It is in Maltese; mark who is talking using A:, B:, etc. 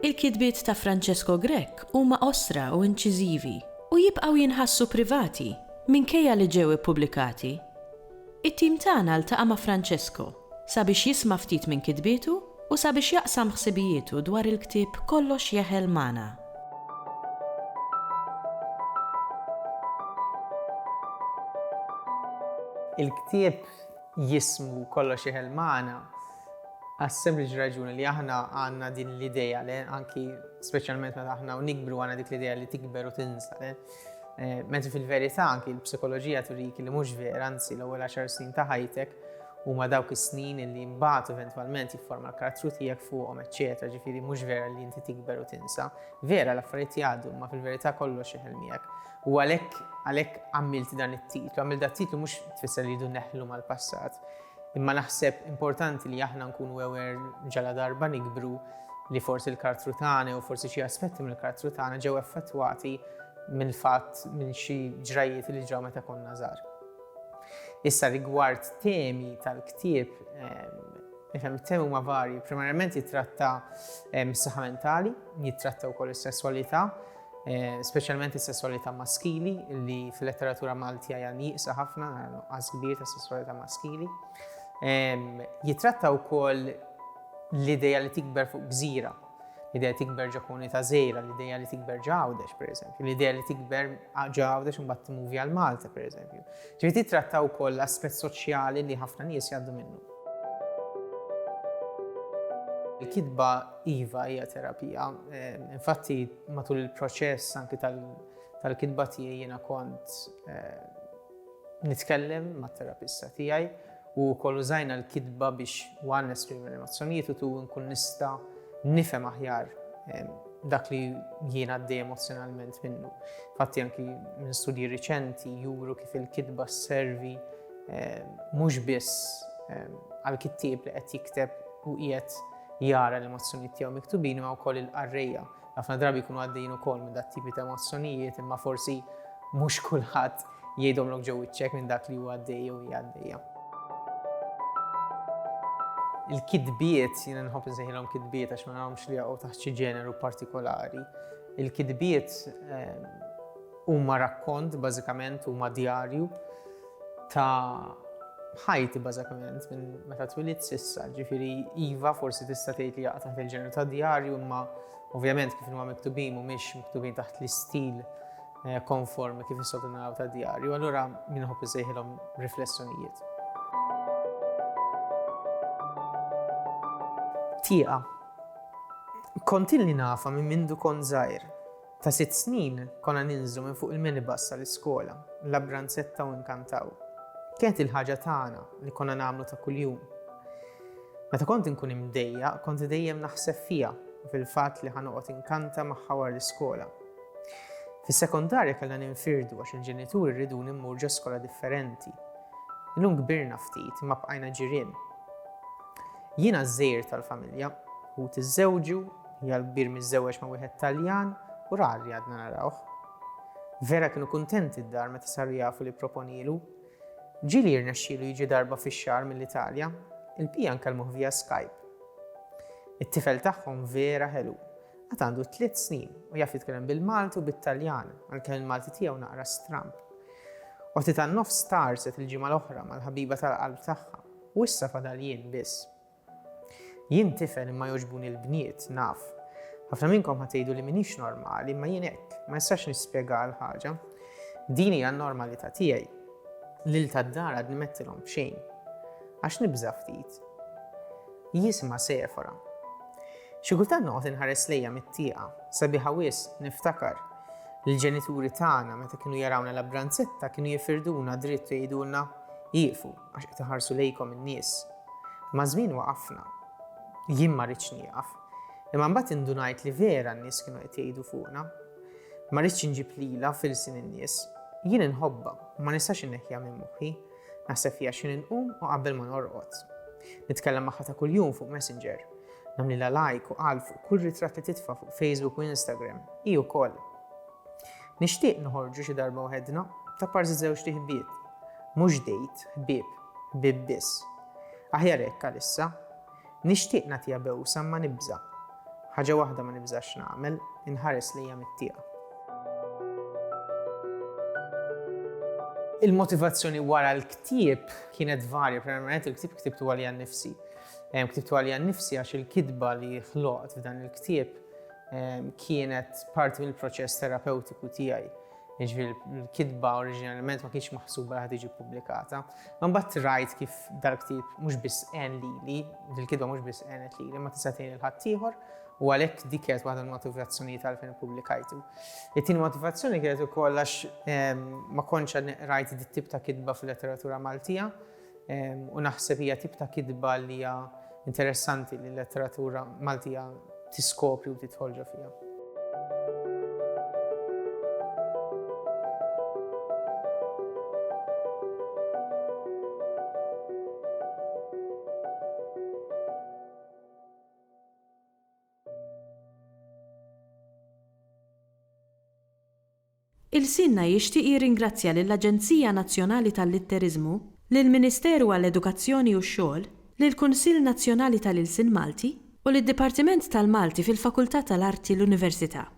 A: Il-kitbiet ta' Francesco Grech huma osra u inċiżivi u jibqgħu jinħassu privati minkejja li ġew ippubblikati. It-tim tagħna ltaqa' ma' Francesco sabiex jisma' ftit minn kitbietu u sabiex jaqsam ħsibijietu dwar il-ktieb Kollox jeħel magħna.
B: Il-ktieb jismu Kollox jeħel magħna għas-sempliċi raġuni li aħna għandna din l-idea li anki speċjalment meta aħna nikbru għandna dik l-idea li tikber u tinsa. Mentre fil-verità anki l-psikoloġija turik li mhux vera, anzi l-ewwel 10 snin ta' ħajtek huma dawk is-snin li mbagħad eventwalment jifforma l-karattru tiegħek fuqhom, eċċetera. Ġifieri mhux vera li inti tikber u tinsa. Vera l-affarijiet jgħaddu, ma fil-verità kollox jeħel miegħek. U għalhekk għamilt dan it-titlu. Għamilt dan it-titlu mhux tfisser li jdu neħlu mal-passat. Imma naħseb importanti li aħna nkunu aware ġala darba nikbru li forsi l-karattru tagħna u forsi xi aspetti mill-karattru tagħna ġew effettwati mill-fatt minn xi ġrajiet li ġew meta konna żgħar. Issa rigward temi tal-ktieb, it-temi huma varji. Primarjament jitratta s-saħħa mentali, jitratta wkoll is-sesswalità, speċjalment is-sesswalità maskili li fil-letteratura Maltija hija nieqsa ħafna, nuqqas kbir ta' sesswalità maskili. Jitratta wkoll l-idea li tikber fuq gżira, l-idea li tikber ġo komunità żgħira, l-idea li tikber ġo Għawdex pereżempju, l-idea li tikber ġo Għawdex u mbagħad timuvi għal Malta pereżempju. Ġifieri titratta wkoll l-aspett soċjali li ħafna nies jgħaddu minnu. Il-kitba iva hija terapija. Infatti matul il-proċess anke tal-kitba tiegħi jiena kont nitkellem mat-terapista tiegħi u wkoll użajna l-kitba biex one nesprimi l-emozzjonijiet u tu nkun nista' nifhem aħjar dak li jiena għaddej emozjonalment minnu. Infatti anke minn studji riċenti juru kif il-kitba sservi mhux biss għall-kittieb li qed jikteb u qiegħed jara l-emozzjonijiet tiegħu miktubin ma wkoll il-qarrejja. Ħafna drabi jkunu għaddejjin ukoll minn dak tipi ta' emozzjonijiet imma forsi mhux kulħadd jgħidhomlok ġew iċċekk minn dak li huwa għaddej jew hija għaddejja. Il-kitbiet, jiena nħobb insejħilhom kitbiet għax ma nagħhomx li jaqgħu taħt xi ġeneru partikolari. Il-kitbiet huma rakkont bażikament huma djarju ta' ħajti bażikament minn meta twilit s'issa. Ġifieri iva forsi tista' tgħid li jaqa' taħt il-ġeneru ta' djarju imma ovvjament kif huma miktubin mhumiex miktubin taħt l-istil konformi kif is-soltu naraw ta' djarju. Allura min nħobb insejħilhom riflessjonijiet. Tieqa. Kont illi nafa minn mindu kont żgħir. Ta' 6 snin konna ninżlu minn fuq il-minibus tal-iskola, l-Abbranzetta u Nkantaw. Kienet il-ħaġa tagħna li konna nagħmlu ta' kuljum. Meta kont inkun imdejja, kont dejjem naħseb fiha fil-fatt li ħanoqgħod inkanta magħha wara l-iskola. Fis-sekondarja kellna ninfirdu għax il-ġenituri rriduni mmur ġo skola differenti. Illum kbirna ftit imma bqajna ġirien. Jiena żgħir tal-familja u tiżżewġu hija l-kbir miżżewweġ ma' wieħed Taljan u rari għadna narawh. Vera kienu kuntenti d-dar meta saru jafu li proponilu. Ġieli jirnexxielu jiġi darba fix-xahar mill-Italja, il-bqija nkellmuh via Skype. It-tifel tagħhom vera ħelu. Għad għandu 3 snin u jaf jitkellem bil-Malti u bit-Taljan, għalkemm il-Malti tiegħu naqra stramp. Waqt tan-nofs starset il-ġimgħa l-oħra mal-ħabiba tal-qalb tagħha u issa fadal jien biss. Jien tifel imma jogħġbuni l-bniet, naf. Ħafna minnkom ħatgħidu li m'iniex normali, imma jien hekk, ma nistax nispjega l-ħaġa. Din hija n-normalità tiegħi. Lil tad-dar għad nimettilhom b'xejn. Għax nibża ftit. Jisimha Sefora. Xi kultant noqgħod inħares lejha mit-tieqa, sabiħa wisq niftakar l-ġenituri tagħna meta kienu jarawna l-Abbranzetta kienu jifirduna dritt u jgħidulna qiegħu għax qed iħarsu lejkom in-nies. Ma' żmien waqafna. Jien ma rridx nieqaf. Imma mbagħad indunajt li vera n-nies kienu qed jgħidu fuqna. Ma rridx inġib lilha filsin in-nies. Jien inħobba u ma nistax inneħħiha minn moħħi. Naħseb fiha x'in inqum u qabel ma norqod. Nitkellem magħha ta' kuljum fuq Messenger. namlila like u qal fuq kull ritratt li titfa' fuq Facebook u Instagram. I wkoll. Nixtieq noħorġu xi darba waħedna ta' parti żewġ ħbieb. Mhux dejt, ħbieb biss. Aħjar hekk għalissa. Nixtieq nagħtiha bewsa ma nibża. Ħaġa waħda ma nibżax nagħmel, inħares lejha mit-tieqa. Il-motivazzjoni wara l-ktieb kienet varja, primarament il-ktieb ktibtu għalija nnifsi. Ktibtu għalija nnifsi għax il-kidba li ħloqt f'dan il-ktieb kienet parti mill-proċess terapeutiku tiegħi. Jiġifieri l-kidba oriġinalment ma kienx maħsuba li tiġi pubblikata. Ma mbagħad rajt kif dal-ktieb mhux biss għen lili, il-kidba mhux biss għenet lili, ma tista' tgħin il-ħadd ieħor u għalhekk dik kienet waħda mill-motivazzjonijiet għalfejn ippubblikajtu. It-tieni motivazzjoni kienet ukoll għax ma kontx rajt dit tip ta' kidba fil-letteratura Maltija u naħseb hija tip ta' kidba li hija interessanti li l-letteratura Maltija tiskopri u titħolġa fiha.
A: Il-Sinna jixtieq jirringrazzja lill-Aġenzija Nazzjonali tal-Litterizmu, lill-Ministeru għall-Edukazzjoni u x-Xogħol, lill-Kunsill Nazzjonali tal-Ilsien Malti u lid-Dipartiment tal-Malti fil-Fakultà tal-Arti l-Università.